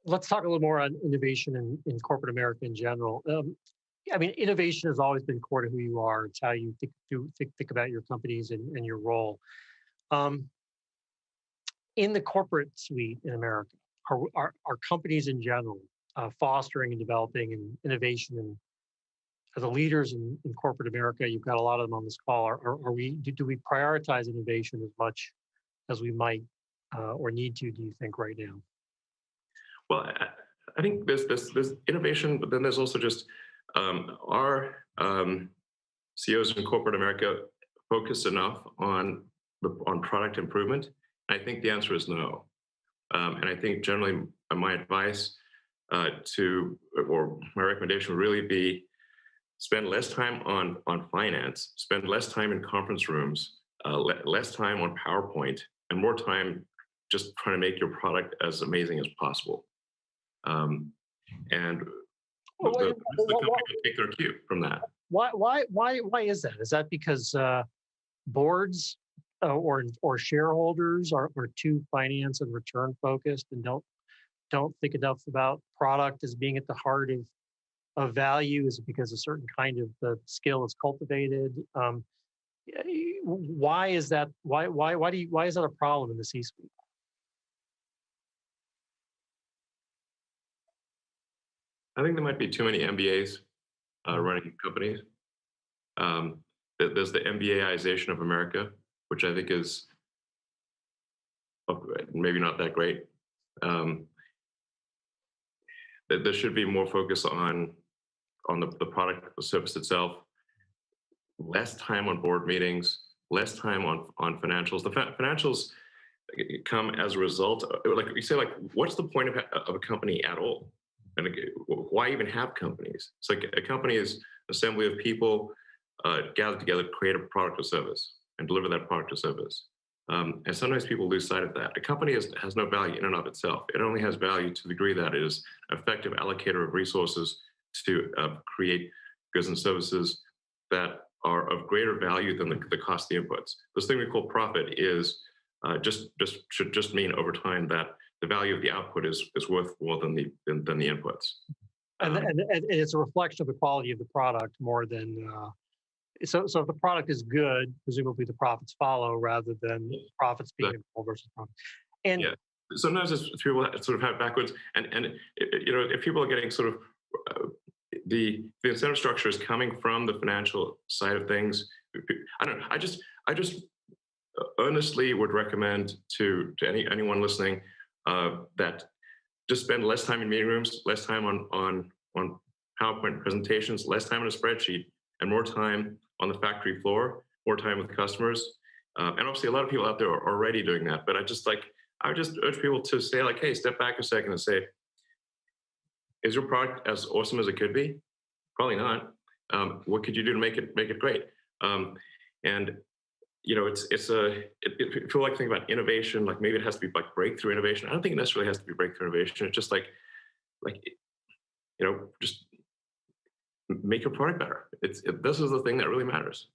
Let's talk a little more on innovation in corporate America in general. I mean, innovation has always been core to who you are. It's how you think about your companies and your role. Um, in the corporate suite in America, are companies in general fostering and developing and innovation and as the leaders in corporate America, you've got a lot of them on this call. Are we do we prioritize innovation as much as we might or need to? Do you think right now? Well, I think there's innovation, but then there's also just our CEOs in corporate America focus enough on product improvement. I think the answer is no. And I think generally my advice to or my recommendation would really be spend less time on finance, spend less time in conference rooms, less time on PowerPoint, and more time just trying to make your product as amazing as possible. And Well, the rest of the company will take their cue from that. why is that? Is that because boards or shareholders are too finance and return focused and don't think enough about product as being at the heart of value? Is it because a certain kind of skill is cultivated? Why is that? Why is that a problem in the C-suite? I think there might be too many MBAs running companies. There's the MBAization of America, which I think is maybe not that great. Um, there should be more focus on the product, the service itself, less time on board meetings, less time on financials. The financials come as a result. Like you say, like what's the point of a company at all? And why even have companies? It's like a company is an assembly of people gathered together to create a product or service and deliver that product or service. And sometimes people lose sight of that. A company has no value in and of itself. It only has value to the degree that it is an effective allocator of resources to create goods and services that are of greater value than the cost of the inputs. This thing we call profit is should just mean over time that the value of the output is worth more than the inputs. And it's a reflection of the quality of the product more than so if the product is good, presumably the profits follow rather than profits being a goal versus profit. And Yeah, sometimes people sort of have it backwards, and if people are getting sort of the incentive structure is coming from the financial side of things. I don't know. I just earnestly would recommend to anyone listening that just spend less time in meeting rooms, less time on PowerPoint presentations, less time on a spreadsheet, and more time on the factory floor, more time with customers. And obviously, a lot of people out there are already doing that. But I would just urge people to say, like, hey, step back a second and say, is your product as awesome as it could be? Probably not. What could you do to make it great? And if you like think about innovation, like maybe it has to be like breakthrough innovation. I don't think it necessarily has to be breakthrough innovation. It's just like just make your product better. This is the thing that really matters.